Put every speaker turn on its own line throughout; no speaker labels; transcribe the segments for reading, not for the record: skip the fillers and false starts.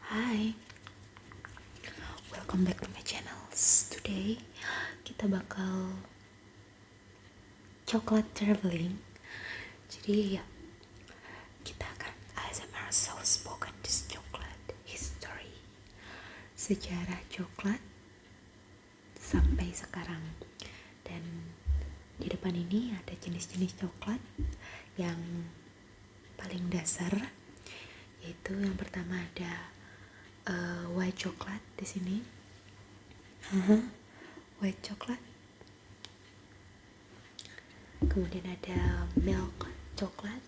Hai, welcome back to my channel. Today kita bakal coklat traveling. Jadi ya, kita akan ASMR soft spoken this chocolate history, sejarah coklat sampai sekarang. Dan di depan ini ada jenis-jenis coklat yang paling dasar, yaitu yang pertama ada white coklat di sini. White coklat. Kemudian ada milk coklat.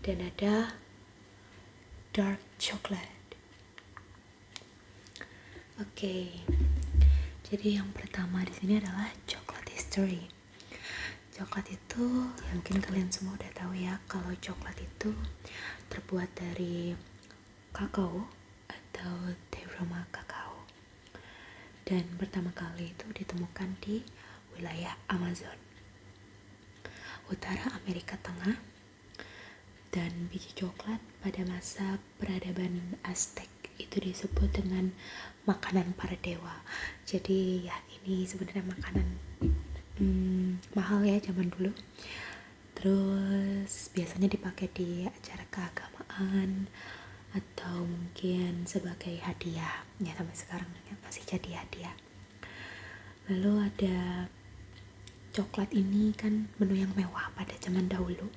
Dan ada dark coklat. Oke. Jadi yang pertama di sini adalah coklat history. Coklat itu ya mungkin kalian semua udah tahu ya, kalau coklat itu terbuat dari kakao atau terutama kakao. Dan pertama kali itu ditemukan di wilayah Amazon, utara Amerika Tengah. Dan biji coklat pada masa peradaban Aztec itu disebut dengan makanan para dewa. Jadi ya ini sebenarnya makanan mahal ya zaman dulu. Terus biasanya dipakai di acara keagamaan atau mungkin sebagai hadiah ya, sampai sekarang ya masih jadi hadiah. Lalu ada coklat ini kan menu yang mewah pada zaman dahulu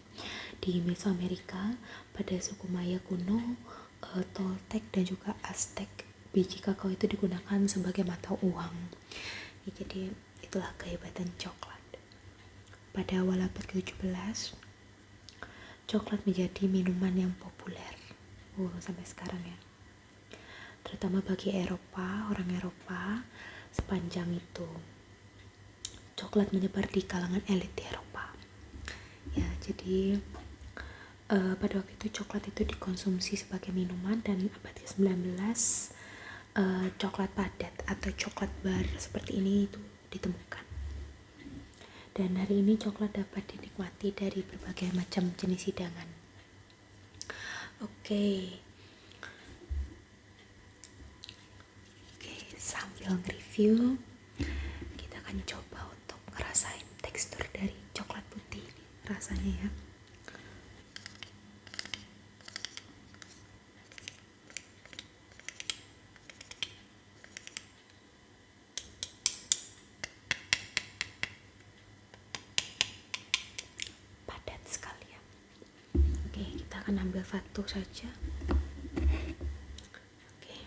di Mesoamerika, pada suku Maya kuno, Toltec dan juga Aztec. Biji kakao itu digunakan sebagai mata uang ya, jadi itulah kehebatan coklat. Pada awal abad ke-17 coklat menjadi minuman yang populer sampai sekarang ya, terutama bagi orang Eropa. Sepanjang itu coklat menyebar di kalangan elit di Eropa ya. Jadi pada waktu itu coklat itu dikonsumsi sebagai minuman, dan abad ke-19 coklat padat atau coklat bar seperti ini itu ditemukan. Dan hari ini coklat dapat dinikmati dari berbagai macam jenis hidangan. Oke, sambil nge-review, kita akan coba untuk ngerasain tekstur dari coklat putih ini, rasanya ya. Padat sekali ya. Oke, kita akan ambil satu saja. Oke.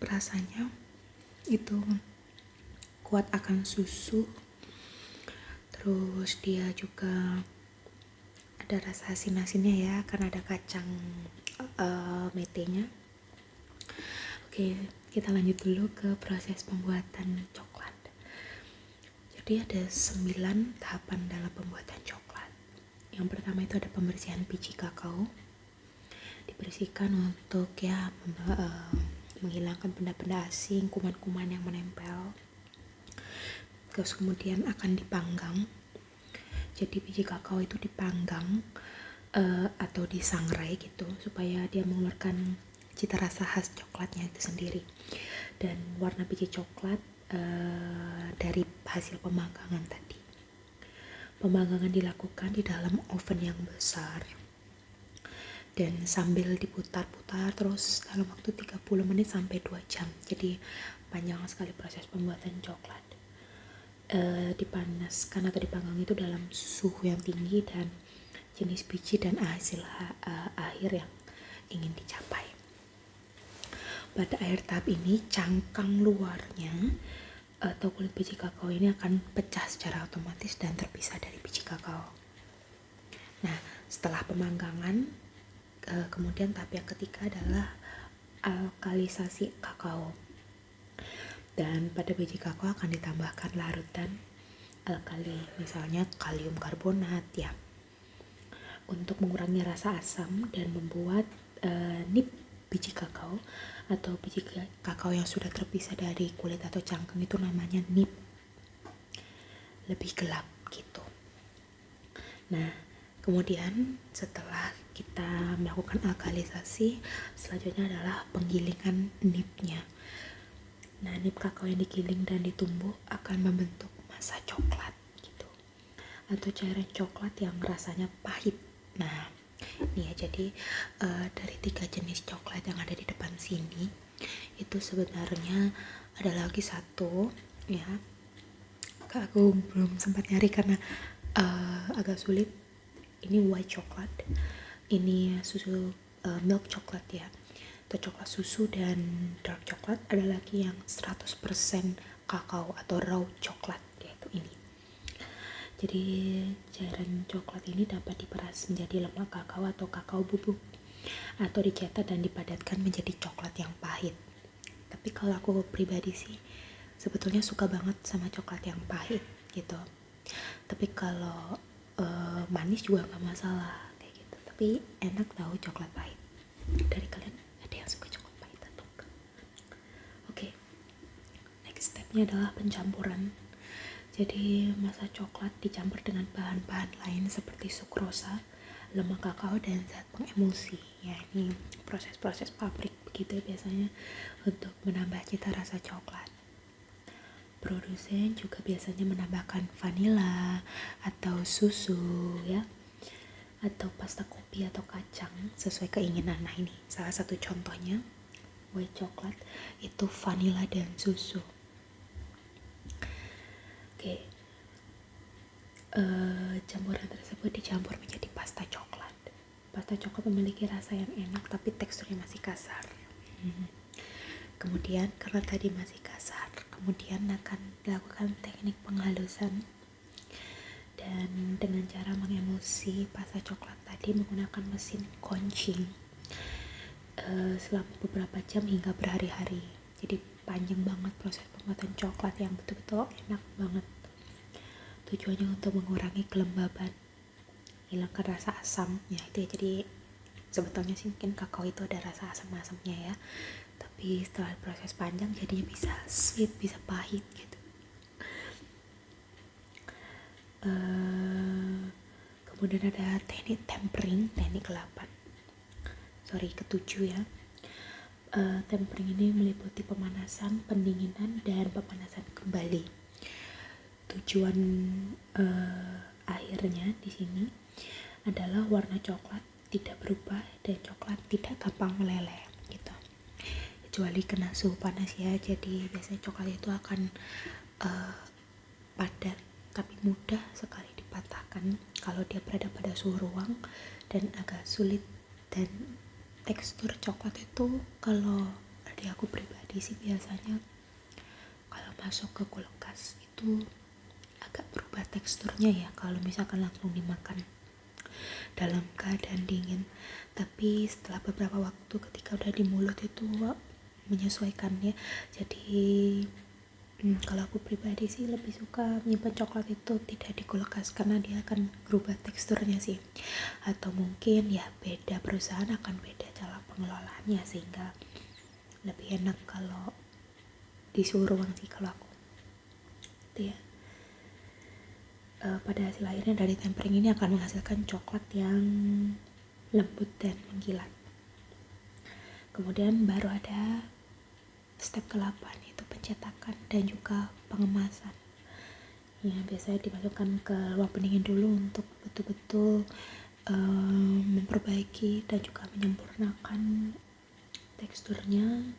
rasanya itu kuat akan susu, terus dia juga ada rasa asin-asinnya ya karena ada kacang metenya. Oke, kita lanjut dulu ke proses pembuatan coklat. Jadi ada 9 tahapan dalam pembuatan coklat. Yang pertama itu ada pembersihan biji kakao. Dibersihkan untuk ya menghilangkan benda-benda asing, kuman-kuman yang menempel. Terus kemudian akan dipanggang. Jadi biji kakao itu dipanggang atau disangrai gitu supaya dia mengeluarkan cita rasa khas coklatnya itu sendiri. Dan warna biji coklat dari hasil pemanggangan tadi. Pemanggangan dilakukan di dalam oven yang besar dan sambil diputar-putar terus dalam waktu 30 menit sampai 2 jam. Jadi panjang sekali proses pembuatan coklat. Dipanaskan atau dipanggang itu dalam suhu yang tinggi dan jenis biji dan hasil akhir yang ingin dicapai. Pada akhir tahap ini cangkang luarnya atau kulit biji kakao ini akan pecah secara otomatis dan terpisah dari biji kakao. Nah, setelah pemanggangan kemudian tahap yang ketiga adalah alkalisasi kakao. Dan pada biji kakao akan ditambahkan larutan alkali, misalnya kalium karbonat ya, untuk mengurangi rasa asam dan membuat nib biji kakao atau biji kakao yang sudah terpisah dari kulit atau cangkang itu namanya nib, lebih gelap gitu. Nah, kemudian setelah kita melakukan alkalisasi, selanjutnya adalah penggilingan nibnya. Nah, nib kakao yang digiling dan ditumbuk akan membentuk massa coklat gitu, atau cairan coklat yang rasanya pahit. Nah, ini ya, jadi dari 3 jenis coklat yang ada di depan sini itu sebenarnya ada lagi satu ya, aku belum sempat nyari karena agak sulit. Ini white coklat, ini susu milk coklat ya, atau coklat susu. Dan dark coklat ada lagi yang 100% kakao atau raw coklat, yaitu ini. Jadi cairan coklat ini dapat diperas menjadi lemak kakao atau kakao bubuk, atau dicetak dan dipadatkan menjadi coklat yang pahit. Tapi kalau aku pribadi sih sebetulnya suka banget sama coklat yang pahit gitu. Tapi kalau manis juga gak masalah kayak gitu. Tapi enak tahu coklat pahit. Dari kalian ada yang suka coklat pahit atau enggak? Oke. Next stepnya adalah pencampuran. Jadi massa coklat dicampur dengan bahan-bahan lain seperti sukrosa, lemak kakao, dan zat pengemulsi. Ya, ini proses-proses pabrik begitu biasanya untuk menambah cita rasa coklat. Produsen juga biasanya menambahkan vanila atau susu ya, atau pasta kopi atau kacang sesuai keinginan. Nah, ini salah satu contohnya white coklat itu vanila dan susu. Oke. Campuran tersebut dicampur menjadi pasta coklat. Pasta coklat memiliki rasa yang enak tapi teksturnya masih kasar. Kemudian karena tadi masih kasar, kemudian akan dilakukan teknik penghalusan, dan dengan cara mengemulsi pasta coklat tadi menggunakan mesin quenching selama beberapa jam hingga berhari-hari. Jadi panjang banget proses pembuatan coklat yang betul-betul enak banget. Tujuannya untuk mengurangi kelembaban, hilangkan rasa asam ya, itu ya. Jadi sebetulnya sih mungkin kakao itu ada rasa asam-asamnya ya, tapi setelah proses panjang jadinya bisa sweet, bisa pahit gitu. Kemudian ada teknik tempering, teknik ke-7 ya. Tempering ini meliputi pemanasan, pendinginan, dan pemanasan kembali. Tujuan akhirnya di sini adalah warna coklat tidak berubah dan coklat tidak gampang meleleh gitu, kecuali kena suhu panas ya. Jadi biasanya coklat itu akan padat tapi mudah sekali dipatahkan kalau dia berada pada suhu ruang, dan agak sulit. Dan tekstur coklat itu kalau dari aku pribadi sih biasanya kalau masuk ke kulkas itu agak berubah teksturnya ya kalau misalkan langsung dimakan dalam keadaan dingin, tapi setelah beberapa waktu ketika udah di mulut itu menyesuaikannya. Jadi kalau aku pribadi sih lebih suka menyimpan coklat itu tidak di kulkas karena dia akan berubah teksturnya sih, atau mungkin ya beda perusahaan akan beda cara pengelolaannya sehingga lebih enak kalau disuruh ruang sih kalau aku itu ya. Pada hasil akhirnya dari tempering ini akan menghasilkan coklat yang lembut dan mengkilat. Kemudian baru ada step ke-8 yaitu pencetakan dan juga pengemasan. Ya, biasanya dimasukkan ke ruang pendingin dulu untuk betul-betul memperbaiki dan juga menyempurnakan teksturnya,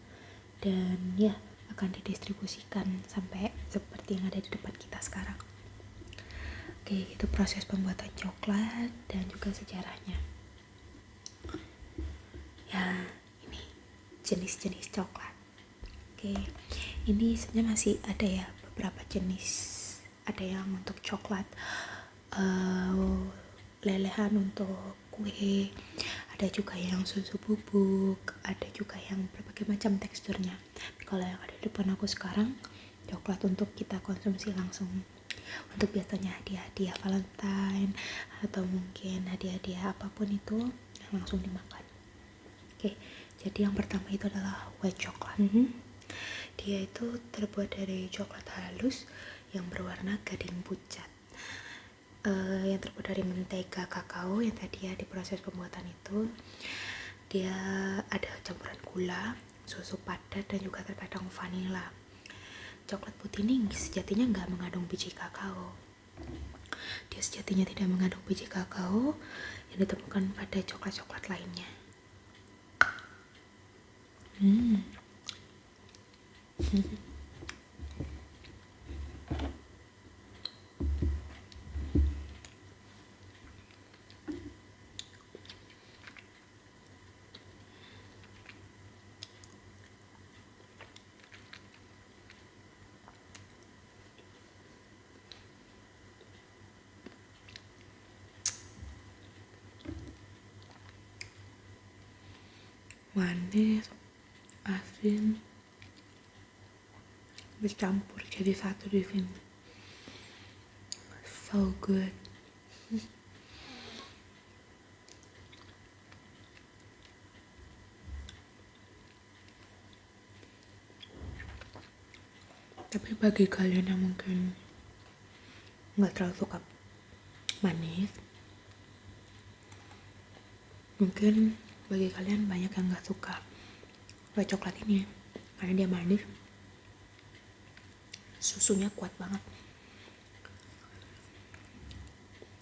dan ya akan didistribusikan sampai seperti yang ada di depan kita sekarang. Oke, itu proses pembuatan coklat dan juga sejarahnya. Ya, ini jenis-jenis coklat. Oke, ini sebenarnya masih ada ya beberapa jenis. Ada yang untuk coklat lelehan untuk kue, ada juga yang susu bubuk, ada juga yang berbagai macam teksturnya. Kalau yang ada di depan aku sekarang coklat untuk kita konsumsi langsung, untuk biasanya hadiah-hadiah Valentine atau mungkin hadiah-hadiah apapun itu yang langsung dimakan. Oke, jadi yang pertama itu adalah white coklat. Dia itu terbuat dari coklat halus yang berwarna gading pucat, yang terbuat dari mentega kakao yang tadi ya diproses pembuatan itu. Dia ada campuran gula, susu padat, dan juga terkadang vanila. Coklat putih ini sejatinya nggak mengandung biji kakao. Dia sejatinya tidak mengandung biji kakao yang ditemukan pada coklat-coklat lainnya. Manis, asin, bercampur jadi satu di sini. So good. Tapi bagi kalian yang mungkin nggak terlalu suka manis, mungkin bagi kalian banyak yang nggak suka white coklat ini karena dia manis, susunya kuat banget.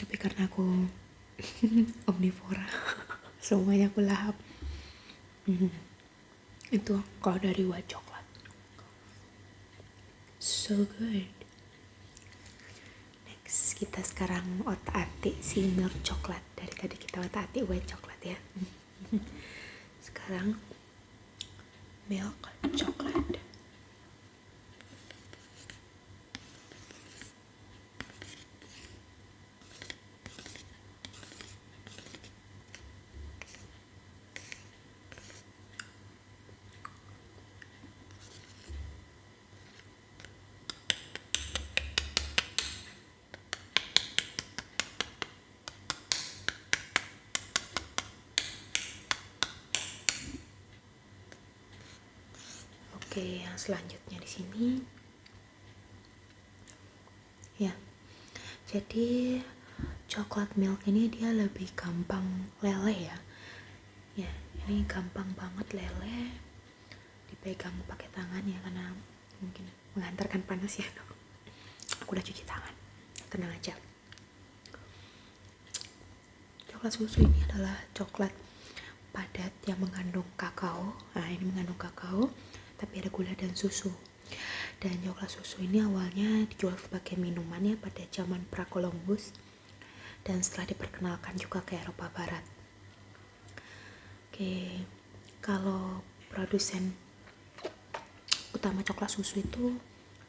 Tapi karena aku omnivora, semuanya aku lahap. Itu kalau dari white coklat, so good. Next, kita sekarang otak-atik si milk coklat. Dari tadi kita otak-atik white coklat ya. Sekarang milk coklat. Oke, yang selanjutnya di sini ya. Jadi coklat milk ini dia lebih gampang leleh ya. Ya, ini gampang banget leleh. Dipegang pakai tangan ya karena mungkin mengantarkan panas ya. Aku udah cuci tangan. Tenang aja. Coklat susu ini adalah coklat padat yang mengandung kakao. Nah, ini mengandung kakao, tapi ada gula dan susu. Dan coklat susu ini awalnya dijual sebagai minuman ya pada zaman pra-Columbus, dan setelah diperkenalkan juga ke Eropa Barat. Oke, kalau produsen utama coklat susu itu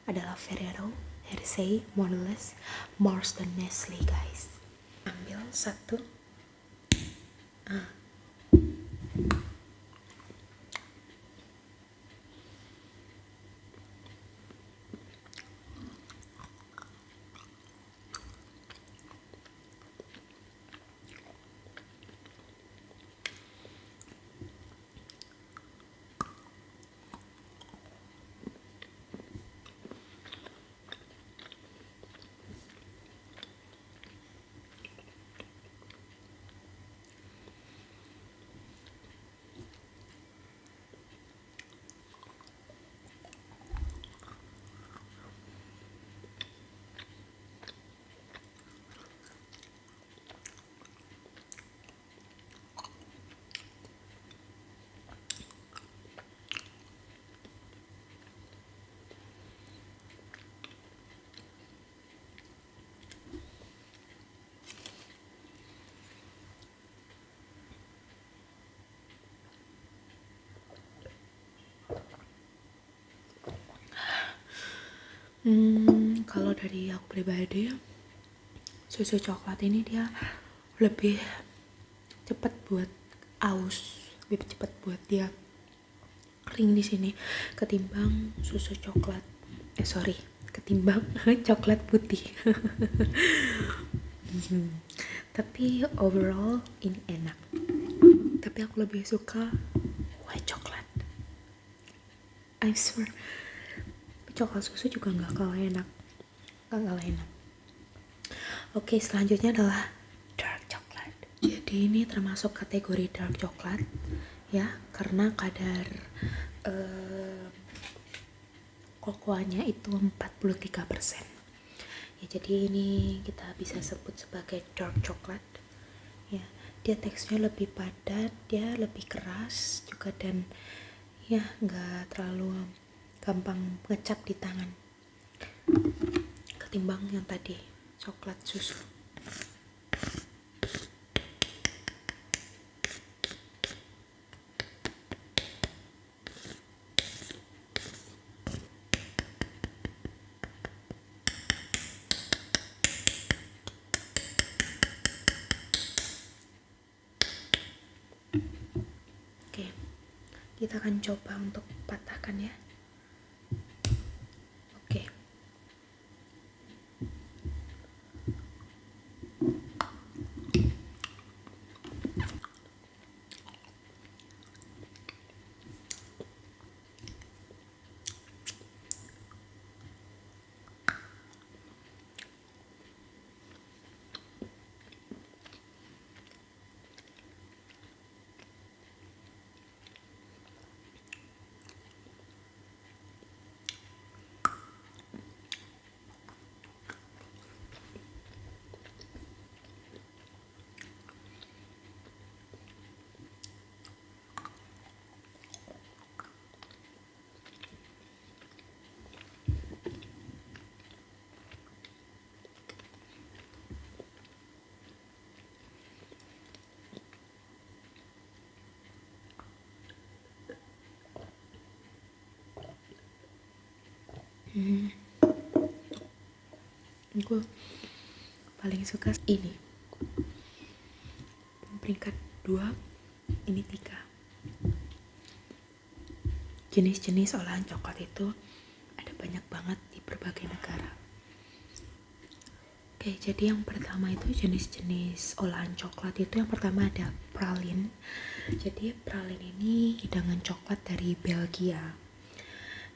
adalah Ferrero, Hershey, Mondelez, Mars, dan Nestle, guys. Ambil satu. Kalau dari aku pribadi, susu coklat ini dia lebih cepat buat aus, lebih cepat buat dia kering di sini ketimbang susu coklat. Ketimbang coklat putih. Tapi overall ini enak. Tapi aku lebih suka white coklat. I swear, coklat susu juga nggak kalah enak. Oke, selanjutnya adalah dark coklat. Jadi ini termasuk kategori dark coklat ya, karena kadar kokoanya itu 43%. Ya, jadi ini kita bisa sebut sebagai dark coklat. Ya, dia teksturnya lebih padat, dia lebih keras juga, dan ya nggak terlalu gampang ngecap di tangan ketimbang yang tadi coklat susu. Oke, kita akan coba untuk patahkan ya. Oke. Gue paling suka ini. Peringkat 2, ini 3. Jenis-jenis olahan coklat itu ada banyak banget di berbagai negara. Oke, jadi yang pertama itu jenis-jenis olahan coklat itu, yang pertama ada pralin. Jadi pralin ini hidangan coklat dari Belgia.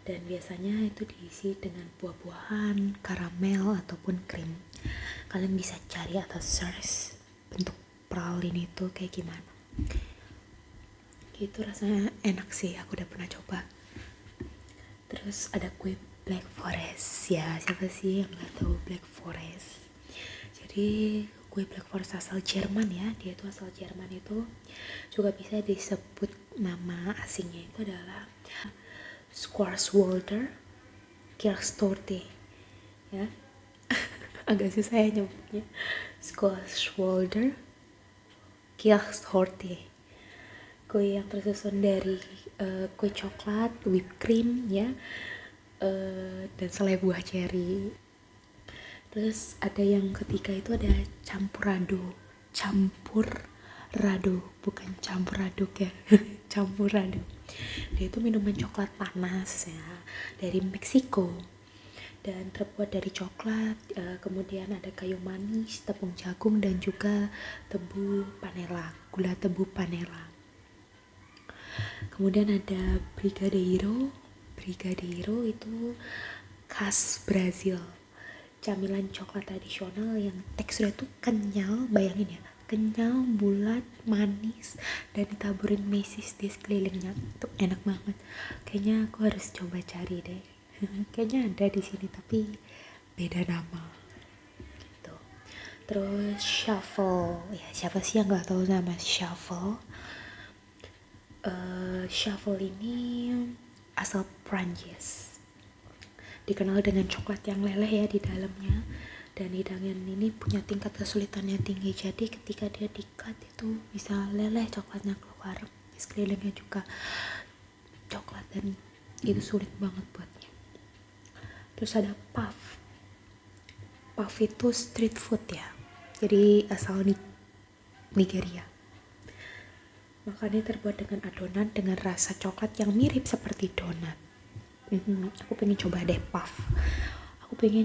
Dan biasanya itu diisi dengan buah-buahan, karamel, ataupun krim. Kalian bisa cari atau search bentuk pralin itu kayak gimana. Gitu, rasanya enak sih, aku udah pernah coba. Terus ada kue Black Forest. Ya, siapa sih yang gak tahu Black Forest? Jadi kue Black Forest asal Jerman ya, dia itu asal Jerman. Itu juga bisa disebut nama asingnya itu adalah Schwarzwälder Kirschtorte ya. Agak susah ya nyebutnya. Schwarzwälder Kirschtorte. kue yang tersusun dari kue coklat, whipped cream ya, dan selai buah cherry. Terus ada yang ketiga itu ada campur rado, bukan campur aduk ya. Campur rado, dia itu minuman coklat panas ya, dari Meksiko dan terbuat dari coklat, kemudian ada kayu manis, tepung jagung, dan juga gula tebu panela. Kemudian ada Brigadeiro itu khas Brazil, camilan coklat tradisional yang teksturnya tuh kenyal, bayangin ya, kenyal, bulat, manis, dan ditaburin mesis di sekelilingnya. Tuh enak banget. Kayaknya aku harus coba cari deh. Kayaknya ada di sini tapi beda nama. Gitu. Terus shuffle, ya siapa sih yang nggak tahu nama shuffle? Shuffle ini asal Prancis. Dikenal dengan coklat yang leleh ya di dalamnya, dan hidangan ini punya tingkat kesulitan yang tinggi, jadi ketika dia di-cut itu bisa leleh coklatnya keluar, di sekelilingnya juga coklat, dan itu sulit banget buatnya. Terus ada puff itu street food ya, jadi asal Nigeria. Makannya terbuat dengan adonan dengan rasa coklat yang mirip seperti donat. Aku pengen coba deh puff. Aku pengen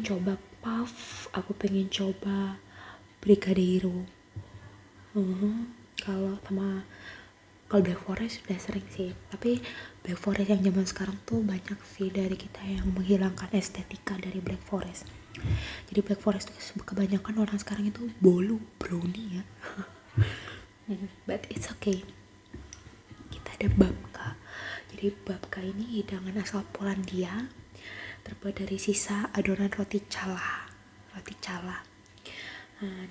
coba Brigadeiro. Kalau Black Forest sudah sering sih, tapi Black Forest yang zaman sekarang tuh banyak sih dari kita yang menghilangkan estetika dari Black Forest. Jadi Black Forest tuh kebanyakan orang sekarang itu bolu, brownie ya. But it's okay. Kita ada babka. Jadi babka ini hidangan asal Polandia, terbuat dari sisa adonan roti cala.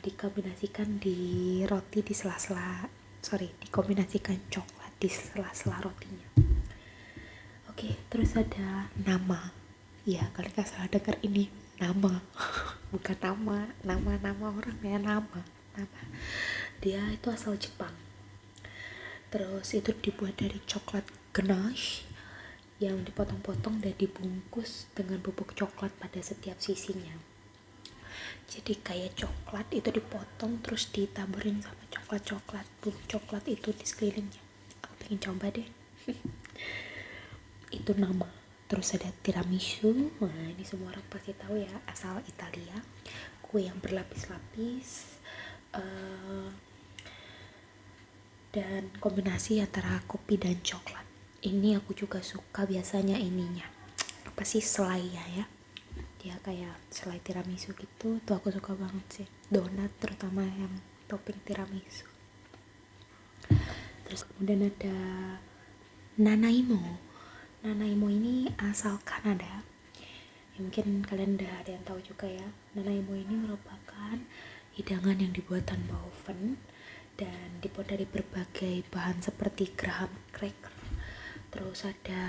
Dikombinasikan coklat di sela-sela rotinya. Oke, terus ada nama. Ya, kalian gak salah dengar ini nama. Bukan nama orang ya, nama. Dia itu asal Jepang. Terus itu dibuat dari coklat ganache yang dipotong-potong dan dibungkus dengan bubuk coklat pada setiap sisinya. Jadi kayak coklat itu dipotong terus ditaburin sama coklat, bubuk coklat itu di sekelilingnya. Aku pengen coba deh. Itu nama. Terus ada tiramisu. Nah, ini semua orang pasti tahu ya, asal Italia. Kue yang berlapis-lapis, dan kombinasi antara kopi dan coklat. Ini aku juga suka biasanya ininya. Apa sih, selai ya? Dia kayak selai tiramisu gitu, tuh aku suka banget sih. Donat terutama yang topping tiramisu. Terus kemudian ada Nanaimo ini asal Kanada ya, mungkin kalian udah ada yang tahu juga ya. Nanaimo ini merupakan hidangan yang dibuat tanpa oven dan dibuat dari berbagai bahan seperti graham cracker. Terus ada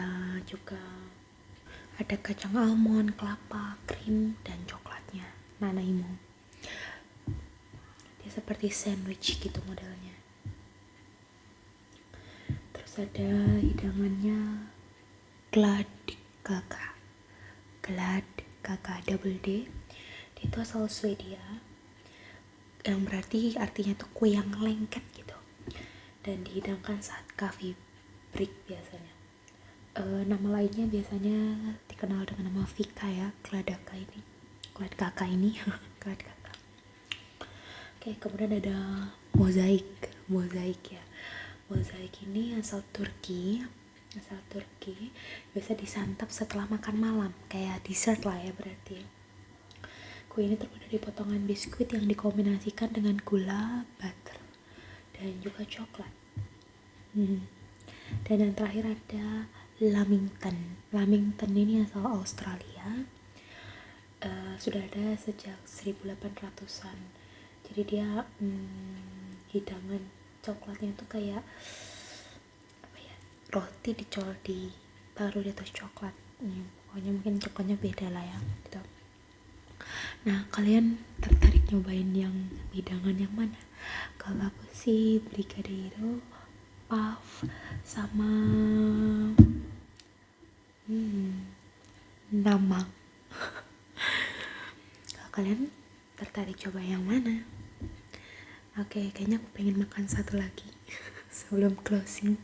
kacang almond, kelapa, krim, dan coklatnya. Nanaimo dia seperti sandwich gitu modelnya. Terus ada hidangannya glad kaka double D. Dia itu asal Swedia, yang berarti artinya tuh kue yang lengket gitu, dan dihidangkan saat coffee break biasanya. Nama lainnya biasanya dikenal dengan nama Fika ya, glad kaka ini. Oke, kemudian ada mozaik ya. Mozaik ini asal Turki, biasa disantap setelah makan malam, kayak dessert lah ya berarti. Kue ini terbuat dari potongan biskuit yang dikombinasikan dengan gula, butter, dan juga coklat. Dan yang terakhir ada Lamington ini asal Australia. Sudah ada sejak 1800-an. Jadi dia hidangan coklatnya tuh kayak apa ya, roti ditaruh di atas coklat. Pokoknya mungkin coklatnya beda lah ya gitu. Nah, kalian tertarik nyobain yang hidangan yang mana? Kalau aku sih Brigadeiro, puff sama namang. Kalau kalian tertarik coba yang mana? Oke, kayaknya aku pengen makan satu lagi sebelum closing.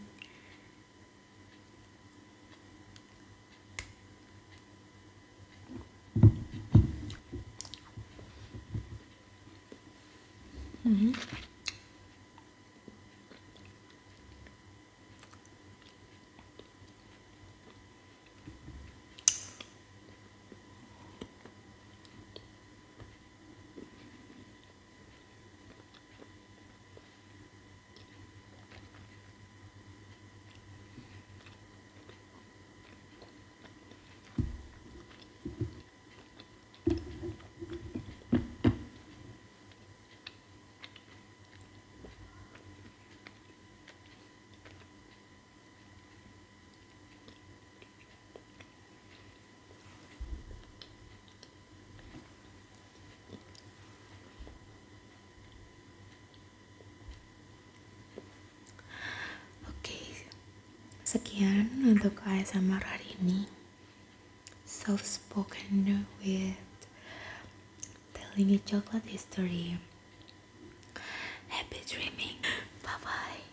Oke, sekian untuk ASMR hari ini. Soft spoken with telling a chocolate history. Happy dreaming. Bye bye.